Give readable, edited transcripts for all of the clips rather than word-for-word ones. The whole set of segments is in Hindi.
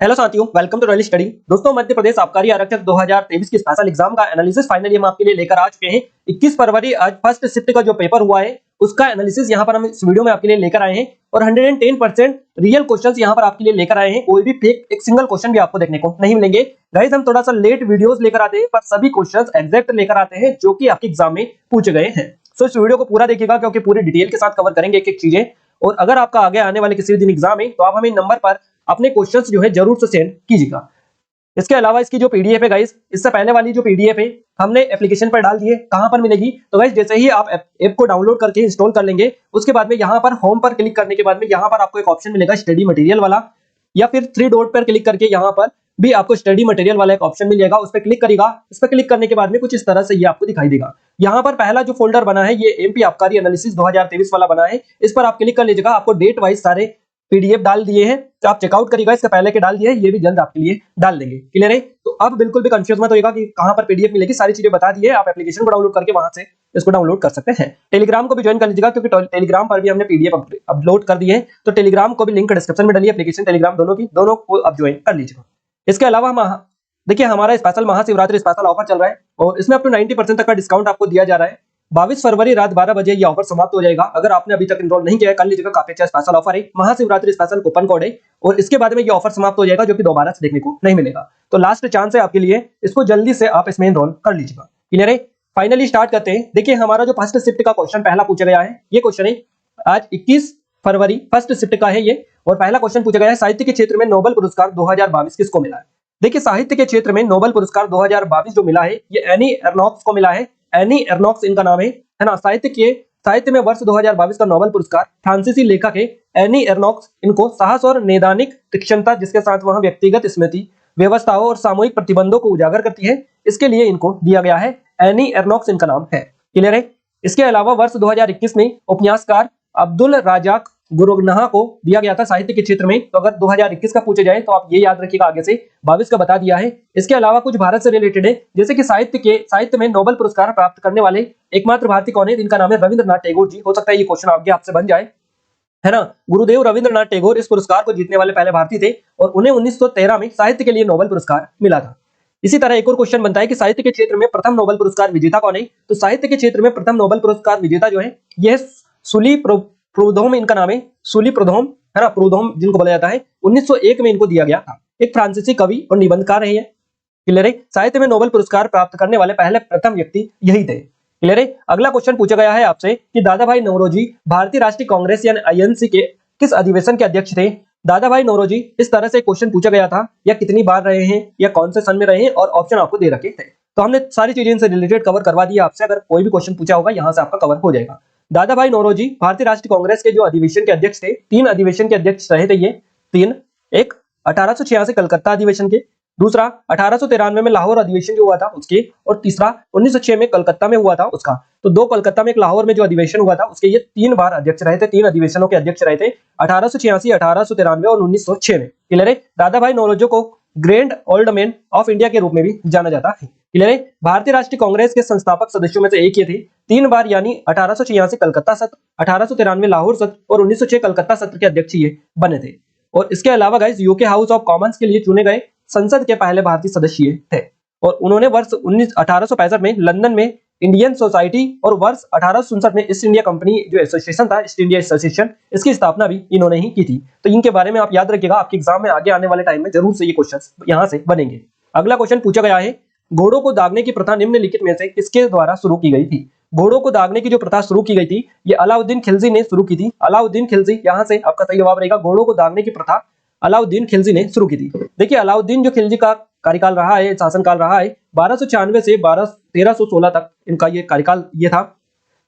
हेलो साथियों, वेलकम टू रॉयल स्टडी। दोस्तों, मध्य प्रदेश आबकारी आरक्षक 2023 की स्पेशल एग्जाम का एनालिसिस फाइनली हम आपके लिए लेकर आ चुके हैं। 21 फरवरी आज फर्स्ट शिफ्ट का जो पेपर हुआ है उसका एनालिसिस यहां पर हम इस वीडियो में आपके लिए लेकर आए हैं और 110% रियल क्वेश्चंस यहां पर आपके लिए लेकर आए हैं। कोई भी फेक एक सिंगल क्वेश्चन भी आपको देखने को नहीं मिलेंगे। गाइस, हम थोड़ा सा लेट वीडियोस लेकर आते हैं पर सभी क्वेश्चंस एग्जैक्ट लेकर आते हैं जो कि आपके एग्जाम में पूछे गए हैं। सो इस वीडियो को पूरा देखिएगा क्योंकि पूरी डिटेल के साथ कवर करेंगे एक एक चीजें। और अगर आपका आगे आने वाले किसी भी दिन एग्जाम है तो आप हमें नंबर पर अपने क्वेश्चंस जो है जरूर से सेंड कीजिएगा। इसके अलावा इसकी जो पीडीएफ है गाइस, इससे पहले वाली जो पीडीएफ है हमने एप्लीकेशन पर डाल दी है। कहां पर मिलेगी? तो गाइस, जैसे ही आप ऐप को डाउनलोड करके इंस्टॉल कर लेंगे उसके बाद में यहां पर होम पर क्लिक करने के बाद में यहां पर आपको एक ऑप्शन मिलेगा स्टडी मटेरियल वाला, या फिर थ्री डॉट पर क्लिक करके यहां पर भी आपको स्टडी मटेरियल वाला एक ऑप्शन मिल जाएगा। उस पर क्लिक करेगा। इस पर क्लिक करने के बाद में कुछ इस तरह से ये आपको दिखाई देगा। यहाँ पर पहला जो फोल्डर बना है ये एमपी आबकारी एनालिसिस 2023 वाला बना है। इस पर आप क्लिक कर लीजिएगा। आपको डेट वाइज सारे पीडीएफ डाल दिए हैं तो आप चेकआउट करिएगा। इससे पहले के डाल दिए हैं, ये भी जल्द आपके लिए डाल देंगे। क्लियर है? तो अब बिल्कुल भी कंफ्यूज मत होइएगा कि कहां पर पीडीएफ मिलेगी। सारी चीजें बता दी है। आप एप्लीकेशन को डाउनलोड करके वहां से इसको डाउनलोड कर सकते हैं। टेलीग्राम को भी ज्वाइन कर लीजिएगा क्योंकि टेलीग्राम पर भी हमने पीडीएफ अपलोड कर दिए हैं। तो टेलीग्राम को भी लिंक डिस्क्रिप्शन में डालिए। एप्लीकेशन टेलीग्राम दोनों को आप ज्वाइन कर लीजिएगा। इसके अलावा हम देखिए हमारा स्पेशल महाशिवरात्रि स्पेशल ऑफर चल रहा है और इसमें अप टू 90% तक का डिस्काउंट आपको दिया जा रहा है। 22 फरवरी रात 12 बजे ये ऑफर समाप्त हो जाएगा। अगर आपने अभी तक एनरोल नहीं किया है कर लीजिएगा। काफी अच्छा स्पेशल ऑफर है, महाशिवरात्रि स्पेशल कूपन कोड है और इसके बाद में ये ऑफर समाप्त हो जाएगा जो कि दोबारा से देखने को नहीं मिलेगा। तो लास्ट चांस है आपके लिए, इसको जल्दी से आप इसमें एनरोल कर लीजिएगा। क्लियर है? फाइनली स्टार्ट करते हैं। देखिए हमारा जो फर्स्ट शिफ्ट का क्वेश्चन पहला पूछा गया है, ये क्वेश्चन है आज 21 फरवरी फर्स्ट शिफ्ट का है ये। और पहला क्वेश्चन पूछा गया है साहित्य के क्षेत्र में नोबेल पुरस्कार 2022 किसको मिला है? देखिए साहित्य के क्षेत्र में नोबेल पुरस्कार 2022 जो मिला है ये एनी एर्नॉक्स को मिला है। एनी एर्नॉक्स इनका नाम है ना। साहित्य में वर्ष 2022 का नोबेल पुरस्कार फ्रांसीसी लेखक है एनी एर्नॉक्स। इनको साहस और नैदानिक तीक्ष्णता जिसके साथ वह व्यक्तिगत स्मृति व्यवस्थाओं और सामूहिक प्रतिबंधों को उजागर करती है, इसके लिए इनको दिया गया है। एनी एर्नॉक्स इनका नाम है। क्लियर है? इसके अलावा वर्ष 2021 में उपन्यासकार अब्दुल राजाक गुरुगनाह को दिया गया था साहित्य के क्षेत्र में। तो अगर 2021 का पूछे जाए तो आप ये याद रखिएगा, आगे से 22 का बता दिया है। इसके अलावा कुछ भारत से रिलेटेड है, जैसे कि साहित्य में नोबेल पुरस्कार प्राप्त करने वाले एकमात्र भारतीय कौन है? इनका नाम है रविंद्रनाथ टैगोर जी। हो सकता है ये क्वेश्चन आगे आपसे बन जाए, है ना। गुरुदेव रविंद्रनाथ टैगोर इस पुरस्कार को जीतने वाले पहले भारतीय थे और उन्हें 1913 में साहित्य के लिए नोबेल पुरस्कार मिला था। इसी तरह एक और क्वेश्चन बनता है कि साहित्य के क्षेत्र में प्रथम नोबेल पुरस्कार विजेता कौन है? तो साहित्य के क्षेत्र में प्रथम नोबेल पुरस्कार विजेता जो है यह सुली प्रूदहोम इनका नाम है। सुली प्रूदहोम, है ना, प्रूदहोम जिनको बोला जाता है। 1901 में इनको दिया गया था। एक फ्रांसीसी कवि और निबंधकार रहे हैं। क्लियर है? साहित्य में नोबेल पुरस्कार प्राप्त करने वाले पहले प्रथम व्यक्ति यही थे। क्लियर है? अगला क्वेश्चन पूछा गया है आपसे कि दादाभाई नौरोजी भारतीय राष्ट्रीय कांग्रेस यानी आईएनसी के किस अधिवेशन के अध्यक्ष थे? दादाभाई नौरोजी इस तरह से क्वेश्चन पूछा गया था, या कितनी बार रहे हैं, या कौन से सन में रहे हैं, और ऑप्शन आपको दे रखे थे। तो हमने सारी चीजें इनसे रिलेटेड कवर करवा दी आपसे। अगर कोई भी क्वेश्चन पूछा होगा यहाँ से आपका कवर हो जाएगा। दादाभाई नौरोजी भारतीय राष्ट्रीय कांग्रेस के जो अधिवेशन के अध्यक्ष थे, 3 अधिवेशन के अध्यक्ष रहे थे ये 3। एक 1886 कलकत्ता अधिवेशन के, दूसरा 1893 में लाहौर अधिवेशन जो हुआ था उसके, और तीसरा 1906 में कलकत्ता में हुआ था उसका। तो 2 कलकत्ता में एक लाहौर में जो अधिवेशन हुआ था उसके ये 3 बार अध्यक्ष रहे थे। 3 अधिवेशनों के अध्यक्ष रहे थे 1886, 1893 और 1906 में। क्लियर है? दादाभाई नौरोजी को grand old man of India के रूप में भी जाना जाता है। क्लियर है? भारतीय राष्ट्रीय कांग्रेस के संस्थापक सदस्यों में से एक ये थे। 3 बार यानी 1886 कलकत्ता सत्र, 1893 लाहौर सत्र और 1906 कलकत्ता सत्र के अध्यक्ष ये बने थे। और इसके अलावा guys UK house of Commons के लिए चुने गए संसद के पहले भारतीय सदस्य थे। और उन्होंने वर्ष 1865 में लंदन में इंडियन सोसाइटी और वर्ष 1867 में ईस्ट इंडिया कंपनी जो एसोसिएशन था, ईस्ट इंडिया एसोसिएशन, इसकी स्थापना भी इन्होंने ही की थी। तो इनके बारे में आप याद रखिएगा, आपके एग्जाम में आगे आने वाले टाइम में जरूर से ये क्वेश्चंस यहां से बनेंगे। अगला क्वेश्चन पूछा गया है घोड़ों को दागने की प्रथा निम्नलिखित में से किसके द्वारा शुरू की गई थी? घोड़ों को दागने की जो प्रथा शुरू की गई थी ये अलाउद्दीन खिलजी ने शुरू की थी। अलाउद्दीन खिलजी, यहां से आपका सही जवाब रहेगा। घोड़ों को दागने की प्रथा अलाउद्दीन खिलजी ने शुरू की थी। देखिए अलाउद्दीन जो खिलजी का कार्यकाल रहा है, शासनकाल रहा है 1296 से 1316 तक इनका ये कार्यकाल ये था।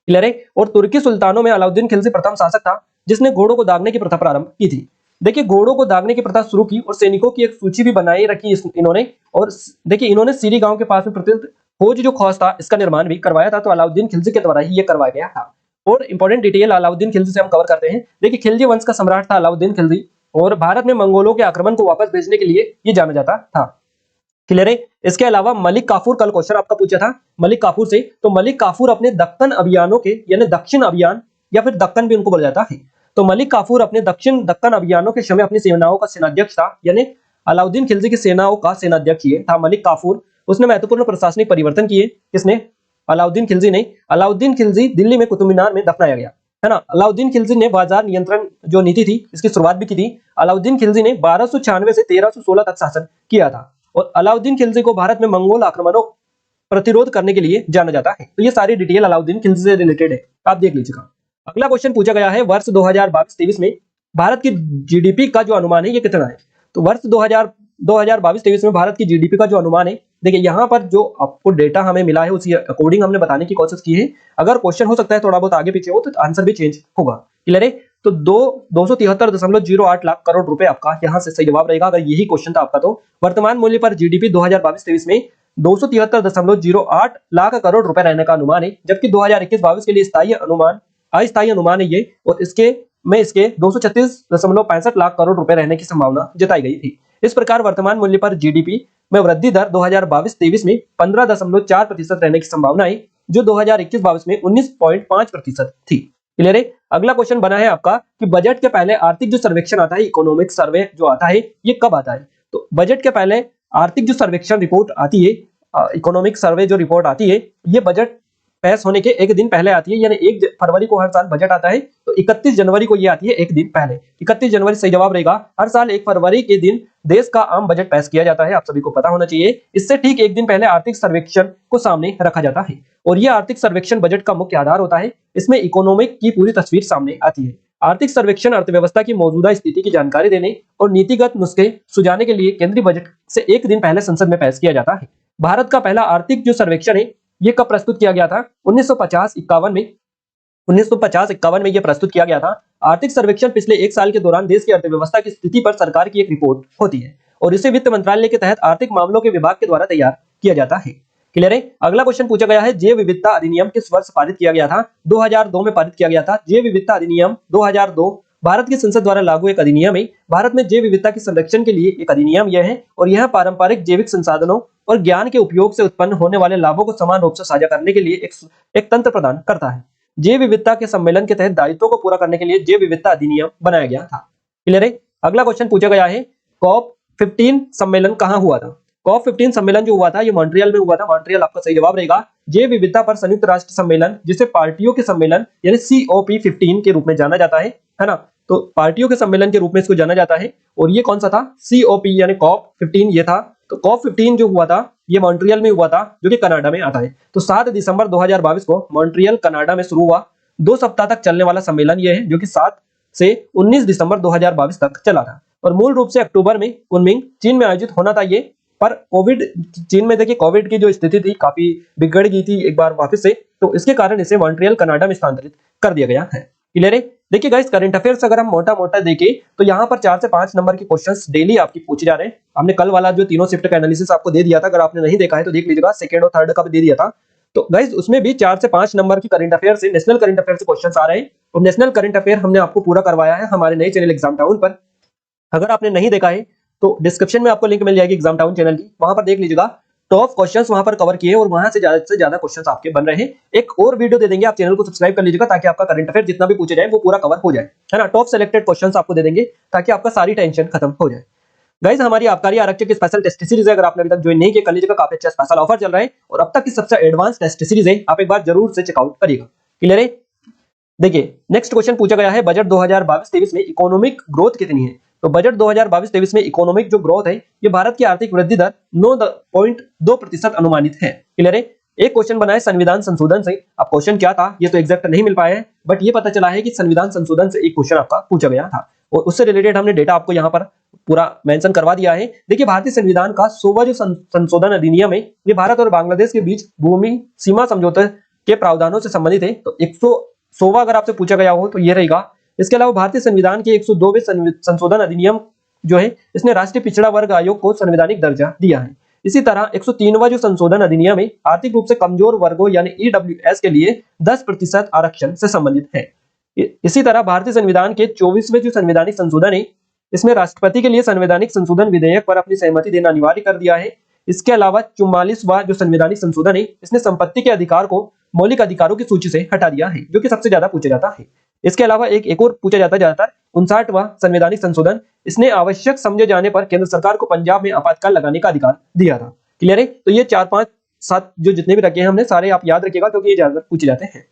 क्लियर है? और तुर्की सुल्तानों में अलाउद्दीन खिलजी प्रथम शासक था जिसने घोड़ों को दागने की प्रथा प्रारंभ की थी। देखिए घोड़ों को दागने की प्रथा शुरू की और सैनिकों की एक सूची भी बनाई रखी इन्होंने। और देखिए इन्होंने सीरी गांव के पास में प्रतिष्ठित फौज जो खौज था इसका निर्माण भी करवाया था। तो अलाउद्दीन खिलजी के द्वारा ही ये करवाया गया था। और इंपॉर्टेंट डिटेल अलाउद्दीन खिलजी से हम कवर करते हैं। देखिए खिलजी वंश का सम्राट था अलाउद्दीन खिलजी और भारत में मंगोलों के आक्रमण को वापस भेजने के लिए ये जाना जाता था। क्लियर है? इसके अलावा मलिक काफूर, कल क्वेश्चन आपका पूछा था मलिक काफूर से, तो मलिक काफूर अपने दक्कन अभियानों के यानी दक्षिण अभियान या फिर दक्कन भी उनको बोला जाता है। तो मलिक काफूर अपने दक्षिण दक्कन अभियानों के समय अपनी सेनाओं का सेनाध्यक्ष था, यानी अलाउद्दीन खिलजी की सेनाओं का सेनाध्यक्ष ये था मलिक काफूर। उसने महत्वपूर्ण प्रशासनिक परिवर्तन किए। किसने? अलाउद्दीन खिलजी ने। अलाउद्दीन खिलजी दिल्ली में कुतुब मीनार में दफनाया गया, है ना। अलाउद्दीन खिलजी ने बाजार नियंत्रण जो नीति थी इसकी शुरुआत भी की थी। अलाउद्दीन खिलजी ने 1296 से 1316 तक शासन किया था और अलाउद्दीन खिलजी को भारत में मंगोल आक्रमणों प्रतिरोध करने के लिए जाना जाता है। तो ये सारी डिटेल अलाउद्दीन खिलजी से रिलेटेड है, आप देख लीजिएगा। अगला क्वेश्चन पूछा गया है वर्ष 2022-23 में भारत की जीडीपी का जो अनुमान है ये कितना है। तो वर्ष 2022-23 में भारत की जीडीपी का जो अनुमान है, देखिए यहाँ पर जो आपको डेटा हमें मिला है उसी अकॉर्डिंग हमने बताने की कोशिश की है। अगर क्वेश्चन हो सकता है थोड़ा बहुत आगे पीछे हो तो आंसर भी चेंज होगा। क्लियर है? तो 273.08 लाख करोड़ रुपए आपका यहाँ से सही जवाब रहेगा अगर यही क्वेश्चन था आपका। तो वर्तमान मूल्य पर जीडीपी 2022-23 में 273.08 लाख करोड़ रुपए रहने का अनुमान है, जबकि 2021-22 के लिए अस्थायी अनुमान है ये, और इसके 236.65 लाख करोड़ रुपए रहने की संभावना जताई गई थी। इस प्रकार वर्तमान मूल्य पर जीडीपी में वृद्धि दर 2022-23 में 15.4% रहने की संभावना है, जो 2021-22 में 19.5% थी। क्लियर है? अगला क्वेश्चन बना है आपका कि बजट के पहले आर्थिक जो सर्वेक्षण आता है, इकोनॉमिक सर्वे जो आता है, ये कब आता है। तो बजट के पहले आर्थिक जो सर्वेक्षण रिपोर्ट आती है, इकोनॉमिक सर्वे जो रिपोर्ट आती है, ये बजट पास होने के एक दिन पहले आती है, यानी 1 फरवरी को हर साल बजट आता है, तो 31 जनवरी को ये आती है एक दिन पहले। 31 जनवरी सही जवाब रहेगा। हर साल 1 फरवरी के दिन देश का आम बजट पास किया जाता है, आप सभी को पता होना चाहिए। इससे ठीक एक दिन पहले आर्थिक सर्वेक्षण को सामने रखा जाता है और यह आर्थिक सर्वेक्षण बजट का मुख्य आधार होता है। इसमें इकोनॉमिक की पूरी तस्वीर सामने आती है। आर्थिक सर्वेक्षण अर्थव्यवस्था की मौजूदा स्थिति की जानकारी देने और नीतिगत नुस्खे सुझाने के लिए केंद्रीय बजट से एक दिन पहले संसद में पास किया जाता है। भारत का पहला आर्थिक जो सर्वेक्षण है ये कब प्रस्तुत किया गया था? 1950-51 में। 1950-51 में यह प्रस्तुत किया गया था। आर्थिक सर्वेक्षण पिछले एक साल के दौरान देश की अर्थव्यवस्था की स्थिति पर सरकार की एक रिपोर्ट होती है और इसे वित्त मंत्रालय के तहत आर्थिक मामलों के विभाग के द्वारा तैयार किया जाता है। क्लियर है? अगला क्वेश्चन पूछा गया है जैव विविधता अधिनियम किस वर्ष पारित किया गया था? 2002 में पारित किया गया था। जैव विविधता अधिनियम 2002 भारत की संसद द्वारा लागू एक अधिनियम है। भारत में जैव विविधता के संरक्षण के लिए एक अधिनियम यह है और यह पारंपरिक जैविक संसाधनों और ज्ञान के उपयोग से उत्पन्न होने वाले लाभों को समान रूप से साझा करने के लिए एक तंत्र प्रदान करता है। जैव विविधता के सम्मेलन के तहत दायित्वों को पूरा करने के लिए जैव विविधता अधिनियम बनाया गया था। क्लियर है? अगला क्वेश्चन पूछा गया है COP15 सम्मेलन कहां हुआ था? COP15 सम्मेलन जो हुआ था ये मॉन्ट्रियल में हुआ था। मॉन्ट्रियल आपका सही जवाब रहेगा। जैव विविधता पर संयुक्त राष्ट्र सम्मेलन जिसे पार्टियों के सम्मेलन यानी COP15 के रूप में जाना जाता है ना। तो पार्टियों के सम्मेलन के रूप में इसको जाना जाता है और ये कौन सा था? COP यानी COP15 ये था। तो COP15 जो हुआ था ये मॉन्ट्रियल में हुआ था जो कि कनाडा में आता है। तो 7 दिसंबर 2022 को मॉन्ट्रियल कनाडा में शुरू हुआ। 2 सप्ताह तक चलने वाला सम्मेलन ये है जो कि 7 से 19 दिसंबर 2022 तक चला था और मूल रूप से अक्टूबर में कुनमिंग चीन में आयोजित होना था ये, पर कोविड चीन में देखिए कोविड की जो स्थिति थी काफी बिगड़ गई थी एक बार वापस से, तो इसके कारण इसे मॉन्ट्रियल कनाडा में स्थानांतरित कर दिया गया है। क्लियर है? देखिए गाइस करंट अफेयर्स अगर हम मोटा देखें तो यहाँ पर 4 से 5 नंबर के क्वेश्चंस डेली आपकी पूछे जा रहे हैं। हमने कल वाला जो तीनों शिफ्ट का एनालिसिस आपको दे दिया था, अगर आपने नहीं देखा है तो देख लीजिएगा। सेकंड और थर्ड का भी दे दिया था। तो गाइस उसमें भी 4 से 5 नंबर की करंट अफेयर से नेशनल करंट अफेयर से क्वेश्चंस आ रहे हैं और नेशनल करंट अफेयर हमने आपको पूरा करवाया है हमारे नए चैनल एग्जाम टाउन पर। अगर आपने नहीं देखा है तो डिस्क्रिप्शन में आपको लिंक मिल जाएगी एग्जाम टाउन चैनल की, वहां पर देख लीजिएगा। टॉप क्वेश्चंस वहां पर कवर किए और वहां से ज्यादा क्वेश्चंस आपके बन रहे हैं। एक और वीडियो दे देंगे, आप चैनल को सब्सक्राइब कर लीजिएगा ताकि आपका करंट अफेयर जितना भी पूछे जाए वो पूरा कवर हो जाए, है ना। टॉप सिलेक्टेड क्वेश्चंस आपको दे देंगे ताकि आपका सारी टेंशन खत्म हो जाए। गाइस हमारी आबकारी आरक्षक की स्पेशल टेस्ट सीरीज है, अगर आपने अभी तक ज्वाइन नहीं किया कर लीजिएगा। काफी अच्छा स्पेशल ऑफर चल रहा है और अब तक की सबसे एडवांस टेस्ट सीरीज है, आप एक बार जरूर से चेकआउट करिएगा। क्लियर है? देखिए नेक्स्ट क्वेश्चन पूछा गया है बजट 2022-23 में इकोनॉमिक ग्रोथ कितनी है? तो बजट 2022-23 में इकोनॉमिक जो ग्रोथ है ये भारत की आर्थिक वृद्धि दर 9.2% अनुमानित है। क्लियर है? एक क्वेश्चन बना है संविधान संशोधन से। अब क्वेश्चन क्या था ये तो एग्जैक्ट नहीं मिल पाया है, बट ये पता चला है कि संविधान संशोधन से एक क्वेश्चन आपका पूछा गया था और उससे रिलेटेड हमने डेटा आपको यहाँ पर पूरा मेंशन करवा दिया है। देखिए भारतीय संविधान का 100वां जो संशोधन अधिनियम है ये भारत और बांग्लादेश के बीच भूमि सीमा समझौते के प्रावधानों से संबंधित है। तो 100वां अगर आपसे पूछा गया हो तो ये रहेगा। इसके अलावा भारतीय संविधान के 102वें संशोधन अधिनियम जो है इसने राष्ट्रीय पिछड़ा वर्ग आयोग को संवैधानिक दर्जा दिया है। इसी तरह 103वां जो संशोधन अधिनियम है आर्थिक रूप से कमजोर वर्गों यानी EWS के लिए 10% आरक्षण से संबंधित है। इसी तरह भारतीय संविधान के 24वें जो संवैधानिक संशोधन है इसमें राष्ट्रपति के लिए संवैधानिक संशोधन विधेयक पर अपनी सहमति देना अनिवार्य कर दिया है। इसके अलावा 44वां जो संवैधानिक संशोधन है इसने संपत्ति के अधिकार को मौलिक अधिकारों की सूची से हटा दिया है, जो कि सबसे ज्यादा पूछा जाता है। इसके अलावा एक और पूछा जाता है ज्यादातर 59वां संवैधानिक संशोधन, इसने आवश्यक समझे जाने पर केंद्र सरकार को पंजाब में आपातकाल लगाने का अधिकार दिया था। क्लियर है? तो ये 4 5 7 जो जितने भी रखे हैं हमने सारे आप याद रखिएगा क्योंकि ये ज्यादा पूछे जाते हैं।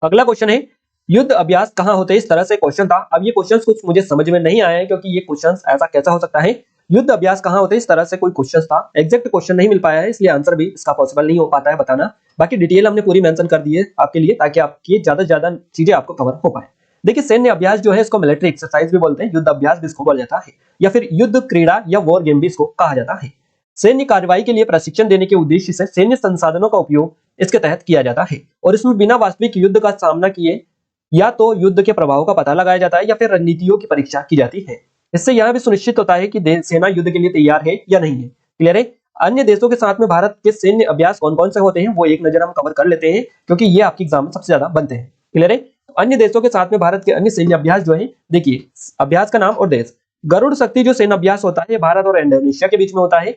अगला क्वेश्चन है युद्ध अभ्यास कहां होते हैं, इस तरह से क्वेश्चन था। अब ये क्वेश्चंस कुछ मुझे समझ में नहीं आए हैं क्योंकि ये क्वेश्चंस ऐसा कैसा हो सकता है, युद्ध अभ्यास कहां होते हैं इस तरह से कोई क्वेश्चन था, एग्जैक्ट क्वेश्चन नहीं मिल पाया है, इसलिए आंसर भी इसका पॉसिबल नहीं हो पाता है बताना। बाकी डिटेल हमने पूरी मेंशन कर दी है आपके लिए ताकि आपकी ज्यादा से ज्यादा चीजें आपको कवर हो पाए। देखिए सैन्य अभ्यास जो है इसको मिलिट्री एक्सरसाइज भी बोलते हैं, युद्ध अभ्यास भी इसको बोला जाता है या फिर युद्ध क्रीड़ा या वॉर गेम भी इसको कहा जाता है। सैन्य कार्रवाई के लिए प्रशिक्षण देने के उद्देश्य से सैन्य संसाधनों का उपयोग इसके तहत किया जाता है और इसमें बिना वास्तविक युद्ध का सामना किए या तो युद्ध के प्रभाव का पता लगाया जाता है या फिर रणनीतियों की परीक्षा की जाती है। इससे यह भी सुनिश्चित होता है कि सेना युद्ध के लिए तैयार है या नहीं है। क्लियर है? अन्य देशों के साथ में भारत के सैन्य अभ्यास कौन कौन से होते हैं वो एक नजर हम कवर कर लेते हैं क्योंकि ये आपके एग्जाम में सबसे ज्यादा बनते हैं। क्लियर है? तो अन्य देशों के साथ में भारत के अन्य सैन्य अभ्यास जो है, देखिए अभ्यास का नाम और देश, गरुड़ शक्ति जो सैन्य अभ्यास होता है भारत और इंडोनेशिया के बीच में होता है।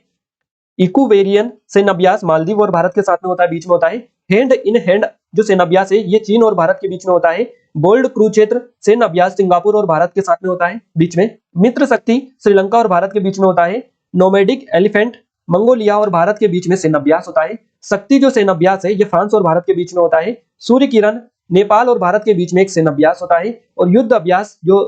इक्वेरियन सैन्य अभ्यास मालदीव और भारत के साथ में होता है, बीच में होता है। हैंड इन हैंड जो सैन्य अभ्यास है ये चीन और भारत के बीच में होता है। बोल्ड कुरुक्षेत्र सैन्य अभ्यास सिंगापुर और भारत के साथ में होता है बीच में। मित्र शक्ति श्रीलंका और भारत के बीच में होता है। नोमैडिक एलिफेंट मंगोलिया और भारत के बीच में सैन्य अभ्यास होता है। शक्ति जो सैन्य अभ्यास है ये फ्रांस और भारत के बीच में होता है। सूर्य किरण नेपाल और भारत के बीच में एक सैन्य अभ्यास होता है। और युद्ध अभ्यास जो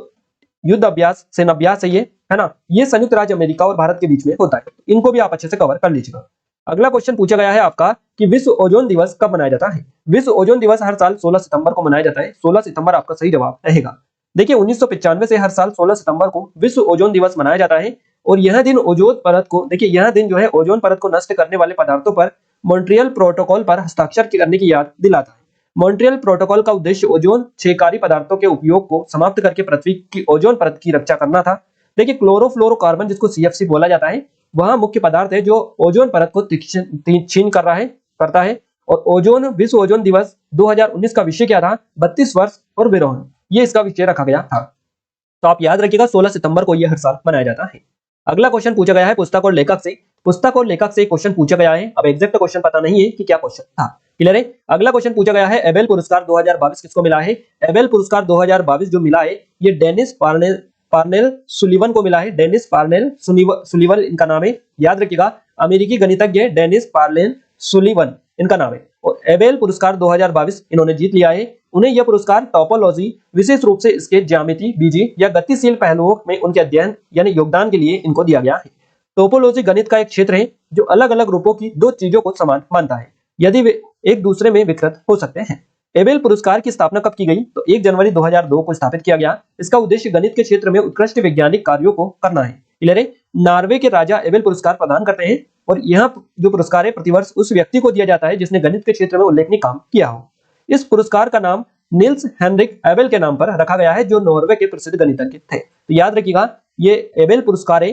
युद्ध अभ्यास सैन्य अभ्यास है ये, है ना, ये संयुक्त राज्य अमेरिका और भारत के बीच में होता है। इनको भी आप अच्छे से कवर कर लीजिएगा। अगला क्वेश्चन पूछा गया है आपका कि विश्व ओजोन दिवस कब मनाया जाता है। विश्व ओजोन दिवस हर साल 16 सितंबर को मनाया जाता है। 16 सितंबर आपका सही जवाब रहेगा। देखिए 1995 से हर साल 16 सितंबर को विश्व ओजोन दिवस मनाया जाता है और यह दिन ओजोन परत को, देखिए यह दिन जो है ओजोन परत को नष्ट करने वाले पदार्थों पर मॉन्ट्रियल प्रोटोकॉल पर हस्ताक्षर करने की याद दिलाता है। मॉन्ट्रियल प्रोटोकॉल का उद्देश्य ओजोन क्षयकारी पदार्थों के उपयोग को समाप्त करके पृथ्वी की ओजोन परत की रक्षा करना था। देखिए क्लोरोफ्लोरोकार्बन जिसको CFC बोला जाता है वह मुख्य पदार्थ है जो ओजोन परत को छीन कर रहा है करता है। और ओजोन विश्व ओजोन दिवस 2019 का विषय क्या था, 32 वर्ष और विरोहन, ये इसका विषय रखा गया था। तो आप याद रखिएगा 16 सितंबर को यह हर साल मनाया जाता है। अगला क्वेश्चन पूछा गया है पुस्तक और लेखक से। पुस्तक और लेखक से क्वेश्चन पूछा गया है। अब एग्जैक्ट क्वेश्चन पता नहीं है कि क्या क्वेश्चन था। क्लियर है? अगला क्वेश्चन पूछा गया है एबेल पुरस्कार 2022 किसको मिला है। एबेल पुरस्कार 2022 जो मिला है ये डेनिस पार्नेल सुलिवन को मिला है। डेनिस पार्नेल सुलिवन इनका नाम है, याद रखिएगा, अमेरिकी गणितज्ञ डेनिस पार्नेल सुलिवन इनका नाम है। और एबेल पुरस्कार 2022 इन्होंने जीत लिया है। उन्हें यह पुरस्कार टोपोलॉजी, विशेष रूप से इसके ज्यामिति, बीजीय या गतिशील पहलुओं में उनके अध्ययन यानी योगदान के लिए इनको दिया गया है। टोपोलॉजी गणित का एक क्षेत्र है जो अलग अलग रूपों की दो चीजों को समान मानता है यदि वे एक दूसरे में विकृत हो सकते हैं। एबेल पुरस्कार की स्थापना कब की गई, तो 1 जनवरी 2002 को स्थापित किया गया। इसका उद्देश्य गणित के क्षेत्र में उत्कृष्ट वैज्ञानिक कार्यों को करना है। क्लियर है? नॉर्वे के राजा एबेल पुरस्कार प्रदान करते हैं और यह जो पुरस्कार है प्रतिवर्ष उस व्यक्ति को दिया जाता है जिसने गणित के क्षेत्र में उल्लेखनीय काम किया हो। इस पुरस्कार का नाम निल्स हेनरिक एबेल के नाम पर रखा गया है जो नॉर्वे के प्रसिद्ध गणितज्ञ थे। तो याद रखिएगा ये एबेल पुरस्कार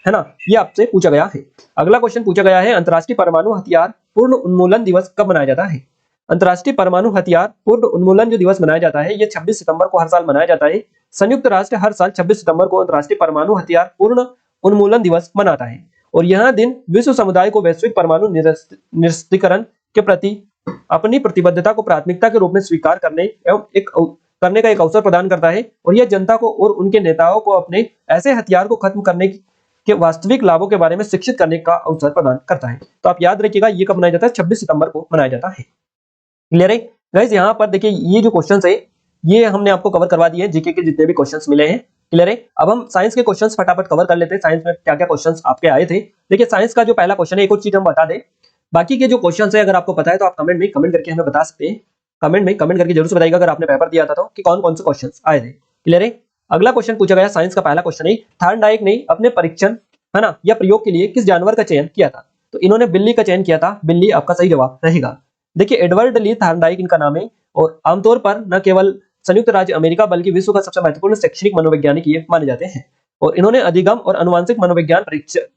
है ना, ये आपसे पूछा गया है। अगला क्वेश्चन पूछा गया है अंतरराष्ट्रीय परमाणु हथियार पूर्ण उन्मूलन दिवस कब मनाया जाता है। अंतरराष्ट्रीय परमाणु हथियार पूर्ण उन्मूलन जो दिवस मनाया जाता है ये 26 सितंबर को हर साल मनाया जाता है। संयुक्त राष्ट्र हर साल 26 सितंबर को अंतरराष्ट्रीय परमाणु हथियार पूर्ण उन्मूलन दिवस मनाता है और यह दिन विश्व समुदाय को वैश्विक परमाणु निरस्त्रीकरण के प्रति अपनी प्रतिबद्धता को प्राथमिकता के रूप में स्वीकार करने का एक अवसर प्रदान करता है और यह जनता को और उनके नेताओं को अपने ऐसे हथियार को खत्म करने के वास्तविक लाभों के बारे में शिक्षित करने का अवसर प्रदान करता है। तो आप याद रखिएगा ये कब मनाया जाता है, 26 सितंबर को मनाया जाता है। क्लियर है गाइस? यहाँ पर देखिए ये जो क्वेश्चंस है ये हमने आपको कवर करवा दिए हैं, जीके के जितने भी क्वेश्चंस मिले हैं। क्लियर है? अब हम साइंस के क्वेश्चंस फटाफट कवर कर लेते हैं। साइंस में क्या क्या क्वेश्चंस आपके आए थे। देखिए साइंस का जो पहला क्वेश्चन है, एक और चीज हम बता दें, बाकी के जो क्वेश्चंस है अगर आपको पता है तो आप कमेंट में कमेंट करके हमें बता सकते हैं। कमेंट में कमेंट करके जरूर से बताइएगा अगर आपने पेपर दिया था तो कि कौन कौन से क्वेश्चंस आए थे। क्लियर है? अगला क्वेश्चन पूछा गया साइंस का पहला क्वेश्चन है थॉर्नडाइक ने अपने परीक्षण, है ना, या प्रयोग के लिए किस जानवर का चयन किया था। तो इन्होंने बिल्ली का चयन किया था। बिल्ली आपका सही जवाब रहेगा। देखिए एडवर्ड ली थॉर्नडाइक इनका नाम है और आमतौर पर न केवल संयुक्त राज्य अमेरिका बल्कि विश्व का सबसे महत्वपूर्ण शैक्षणिक मनोवैज्ञानिक ये माने जाते हैं और इन्होंने अधिगम और अनुवांशिक मनोविज्ञान,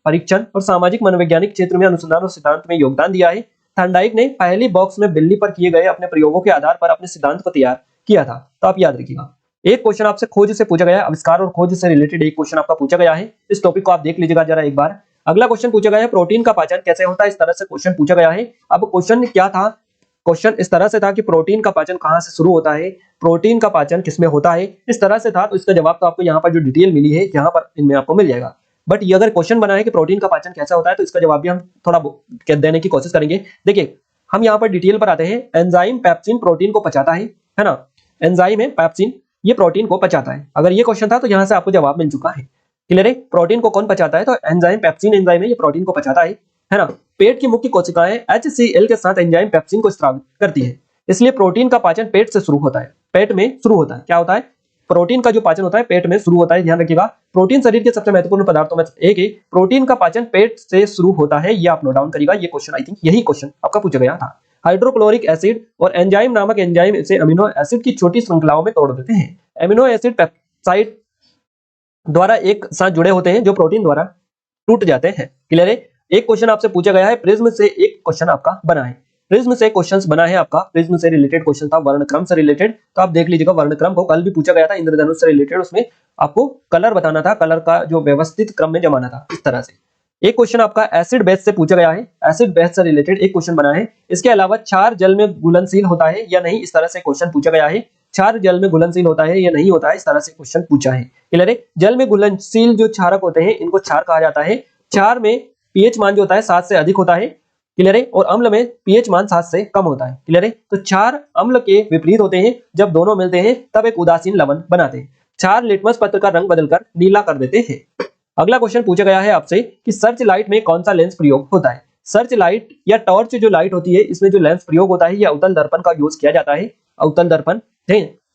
परीक्षण और सामाजिक मनोवैज्ञानिक क्षेत्र में अनुसंधान और सिद्धांत में योगदान दिया है। थॉर्नडाइक ने पहली बॉक्स में बिल्ली पर किए गए अपने प्रयोगों के आधार पर अपने सिद्धांत को तैयार किया था। तो आप याद रखिएगा। एक क्वेश्चन आपसे खोज से पूछा गया है, आविष्कार और खोज से रिलेटेड एक क्वेश्चन आपका पूछा गया है। इस टॉपिक को आप देख लीजिएगा जरा एक बार। अगला क्वेश्चन पूछा गया है प्रोटीन का पाचन कैसे होता है, इस तरह से क्वेश्चन पूछा गया है। अब क्वेश्चन क्या था क्वेश्चन इस तरह से था कि प्रोटीन का पाचन कहाँ से शुरू होता है, प्रोटीन का पाचन किसमें होता है, इस तरह से था। तो इसका जवाब तो आपको यहाँ पर जो डिटेल मिली है यहाँ पर इनमें आपको मिल जाएगा। बट ये अगर क्वेश्चन बना है कि प्रोटीन का पाचन कैसा होता है, तो इसका जवाब भी हम थोड़ा देने की कोशिश करेंगे। देखिए हम यहाँ पर डिटेल पर आते हैं। एंजाइम पेप्सिन प्रोटीन को पचाता है ना। एंजाइम है पेप्सिन, ये प्रोटीन को पचाता है। अगर ये क्वेश्चन था तो यहाँ से आपको जवाब मिल चुका है। क्लियर है? प्रोटीन को कौन पचाता है? तो एंजाइम पेप्सिन एंजाइम है, ये प्रोटीन को पचाता है ना। पेट की मुख्य कोशिकाएं HCl के साथ एंजाइम पेप्सिन को स्रावित करती है, इसलिए प्रोटीन का पाचन पेट से शुरू होता है। पेट में शुरू होता है। क्या होता है? प्रोटीन का जो पाचन होता है पेट में शुरू होता है। ध्यान रखिएगा, प्रोटीन शरीर के सबसे महत्वपूर्ण पदार्थों में एक है। प्रोटीन का पाचन पेट से शुरू होता है, ये आप नोट डाउन करिएगा। ये क्वेश्चन आई थिंक यही क्वेश्चन आपका पूछा गया था। हाइड्रोक्लोरिक एसिड और एंजाइम नामक एंजाइम से अमीनो एसिड की छोटी श्रृंखलाओं में तोड़ देते हैं। अमीनो एसिड पेप्टाइड द्वारा एक साथ जुड़े होते हैं जो प्रोटीन द्वारा टूट जाते हैं। क्लियर है? एक क्वेश्चन आपसे पूछा गया है, प्रिज्म से एक क्वेश्चन आपका बना है। प्रिज्म से क्वेश्चन बना है आपका, प्रिज्म से रिलेटेड क्वेश्चन था, वर्णक्रम से रिलेटेड। तो आप देख लीजिएगा, वर्णक्रम को कल भी पूछा गया था, इंद्रधनुष से रिलेटेड। उसमें आपको कलर बताना था, कलर का जो व्यवस्थित क्रम में जमाना था, इस तरह से। एक क्वेश्चन आपका एसिड बेस से पूछा गया है, एसिड बेस से रिलेटेड एक क्वेश्चन बना है। इसके अलावा क्षार जल में घुलनशील होता है या नहीं, इस तरह से क्वेश्चन पूछा गया है। क्षार जल में घुलनशील होता है या नहीं होता है, इस तरह से क्वेश्चन पूछा है। क्लियर है? जल में घुलनशील जो क्षारक होते हैं इनको क्षार कहा जाता है। क्षार में पीएच मान जो होता है 7 से अधिक होता है। क्लियर है? और अम्ल में पीएच मान 7 से कम होता है। क्लियर है? तो क्षार अम्ल के विपरीत होते हैं, जब दोनों मिलते हैं तब एक उदासीन लवण बनाते हैं। क्षार लिटमस पत्र का रंग बदलकर नीला कर देते हैं। अगला क्वेश्चन पूछा गया है आपसे कि सर्च लाइट में कौन सा लेंस प्रयोग होता है। सर्च लाइट या टॉर्च जो लाइट होती है, इसमें जो लेंस प्रयोग होता है या अवतल दर्पण का यूज किया जाता है। अवतल दर्पण,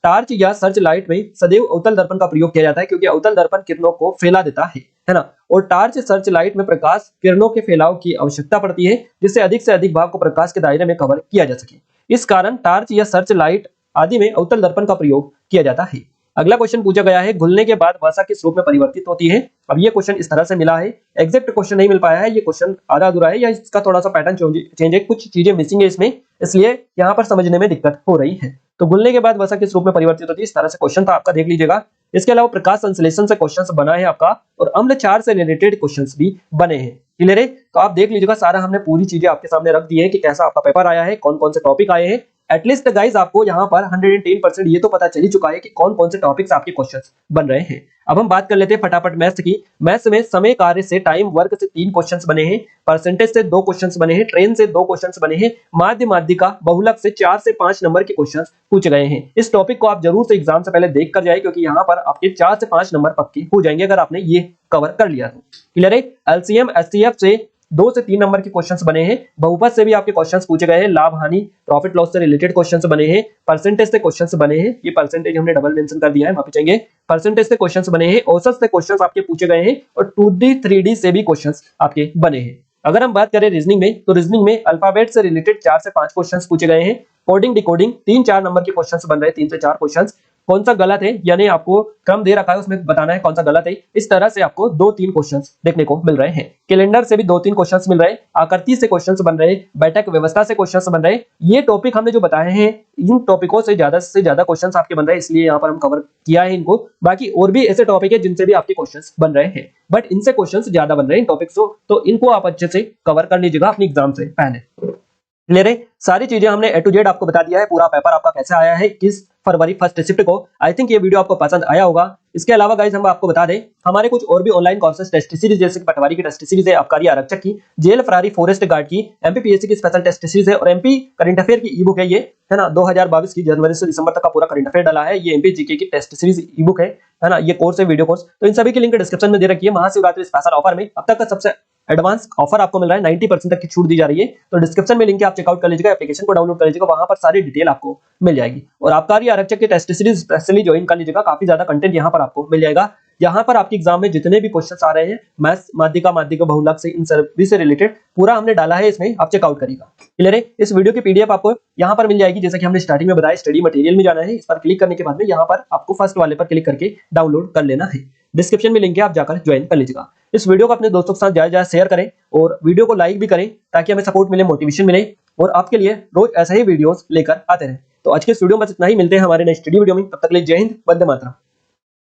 टॉर्च या सर्च लाइट में सदैव अवतल दर्पण का प्रयोग किया जाता है, क्योंकि अवतल दर्पण किरणों को फैला देता है ना। और टॉर्च सर्च लाइट में प्रकाश किरणों के फैलाव की आवश्यकता पड़ती है, जिससे अधिक से अधिक भाग को प्रकाश के दायरे में कवर किया जा सके। इस कारण टॉर्च या सर्च लाइट आदि में अवतल दर्पण का प्रयोग किया जाता है। अगला क्वेश्चन पूछा गया है, घुलने के बाद वसा किस रूप में परिवर्तित होती है। अब ये क्वेश्चन इस तरह से मिला है, एग्जैक्ट क्वेश्चन नहीं मिल पाया है, ये क्वेश्चन आधा अधूरा है या इसका थोड़ा सा पैटर्न चेंज है, कुछ चीजें मिसिंग है इसमें, इसलिए यहाँ पर समझने में दिक्कत हो रही है। तो घुलने के बाद वसा किस रूप में परिवर्तित होती है, इस तरह से क्वेश्चन था आपका, देख लीजिएगा। इसके अलावा प्रकाश संश्लेषण से क्वेश्चन बना है आपका, और अम्ल क्षार से रिलेटेड क्वेश्चन भी बने हैं। क्लियर है? तो आप देख लीजिएगा, सारा हमने पूरी चीजें आपके सामने रख दी है कि कैसा आपका पेपर आया है, कौन कौन से टॉपिक आए हैं। एटलीस्ट गाइज आपको यहाँ पर 110% ये तो पता चल ही चुका है कि कौन कौन से टॉपिक्स आपके क्वेश्चंस बन रहे हैं। अब हम बात कर लेते हैं फटाफट मैथ्स की। मैथ्स में समय कार्य से, टाइम वर्क से 3 क्वेश्चंस बने हैं, परसेंटेज से 2 क्वेश्चंस बने हैं, ट्रेन से 2 क्वेश्चंस बने हैं, माध्य माध्यिका बहुलक से 4 से 5 नंबर के क्वेश्चंस पूछे गए हैं। इस टॉपिक को आप जरूर से एग्जाम से पहले देख कर जाए, क्योंकि यहाँ पर आपके 4 से 5 नंबर पक्के हो जाएंगे अगर आपने ये कवर कर लिया तो। क्लियर है? एलसीएम एचसीएफ से 2 से 3 नंबर के क्वेश्चंस बने हैं, बहुपद से भी आपके क्वेश्चंस पूछे गए हैं, लाभ हानि प्रॉफिट लॉस से रिलेटेड क्वेश्चंस बने हैं, परसेंटेज से क्वेश्चंस बने हैं, ये परसेंटेज हमने डबल मेंशन कर दिया है, माफी चाहिए। परसेंटेज से क्वेश्चंस बने हैं, औसत से क्वेश्चंस आपके पूछे गए हैं, और 2D 3D से भी क्वेश्चंस आपके बने हैं। अगर हम बात करें रीजनिंग में, तो रीजनिंग में अल्फाबेट से रिलेटेड 4 से 5 क्वेश्चंस पूछे गए हैं, कोडिंग डिकोडिंग 3-4 नंबर के क्वेश्चंस बन रहे हैं, 3 से 4 क्वेश्चंस। कौन सा गलत है, यानी आपको क्रम दे रखा है उसमें बताना है कौन सा गलत है। इस तरह से आपको 2-3 क्वेश्चंस देखने को मिल रहे हैं। कैलेंडर से भी 2-3 क्वेश्चंस मिल रहे हैं, आकृति से क्वेश्चंस बन रहे हैं, बैठक व्यवस्था से क्वेश्चंस बन रहे हैं। ये टॉपिक हमने जो बताए हैं, इन टॉपिकों से ज्यादा क्वेश्चंस आपके बन रहे हैं, इसलिए यहाँ पर हम कवर किया है इनको। बाकी और भी ऐसे टॉपिक है जिनसे भी आपके क्वेश्चंस बन रहे हैं, बट इनसे क्वेश्चंस ज्यादा बन रहे हैं इन टॉपिक्स को, तो इनको आप अच्छे से कवर कर लीजिएगा अपने एग्जाम से पहले। क्लियर है? सारी चीजें हमने A to Z आपको बता दिया है, पूरा पेपर आपका कैसे आया है, किस फरवरी फर्स्ट शिफ्ट को। आई थिंक ये वीडियो आपको पसंद आया होगा। इसके अलावा गाइज हम आपको बता दें, हमारे कुछ और भी ऑनलाइन कोर्सेज टेस्ट सीरीज, जैसे पटवारी की टेस्ट सीरीज है, आबकारी आरक्षक की, जेल फरारी फॉरेस्ट गार्ड की, एमपीपीएससी की स्पेशल टेस्ट सीरीज है, और एमपी करंट अफेयर की ई बुक है ये, है ना। 2022 की जनवरी से दिसंबर तक का पूरा करंट अफेयर डाला है, ये एमपी जीके की टेस्ट सीरीज ई बुक है ना। ये कोर्स है, वीडियो कोर्स। तो इन सभी की लिंक डिस्क्रिप्शन में दे रखी है। महाशिवरात्रि स्पेशल ऑफर में अब तक का सबसे एडवांस ऑफर आपको मिल रहा है, 90% तक की छूट दी जा रही है। तो डिस्क्रिप्शन में लिंक है, आप चेकआउट कर लीजिएगा, एप्लीकेशन को डाउनलोड कर लीजिएगा, वहां पर सारी डिटेल आपको मिल जाएगी। और आबकारी आरक्षक की टेस्ट सीरीज स्पेशली ज्वाइन कर लीजिएगा, काफी ज्यादा कंटेंट यहाँ पर आपको मिल जाएगा। यहाँ पर आपके एग्जाम में जितने भी क्वेश्चंस आ रहे हैं मैथ्स माध्यिका बहुलक से, इन सभी से रिलेटेड पूरा हमने डाला है इसमें, आप चेकआउट करिएगा। क्लियर है? इस वीडियो की पीडीएफ आपको यहाँ पर मिल जाएगी, जैसा कि हमने स्टार्टिंग में बताया। स्टडी मटेरियल में जाना है, इस पर क्लिक करने के बाद में यहाँ पर आपको फर्स्ट वाले पर क्लिक करके डाउनलोड कर लेना है। डिस्क्रिप्शन में लिंक है, आप जाकर ज्वाइन कर लीजिएगा। इस वीडियो को अपने दोस्तों के साथ ज्यादा शेयर करें, और वीडियो को लाइक भी करें, ताकि हमें सपोर्ट मिले, मोटिवेशन मिले, और आपके लिए रोज ऐसे ही वीडियोस लेकर आते रहे। तो आज के इस वीडियो में बस इतना ही, मिलते हैं हमारे नेक्स्ट वीडियो में। तब तक के लिए जय हिंद, वंदे मातरम।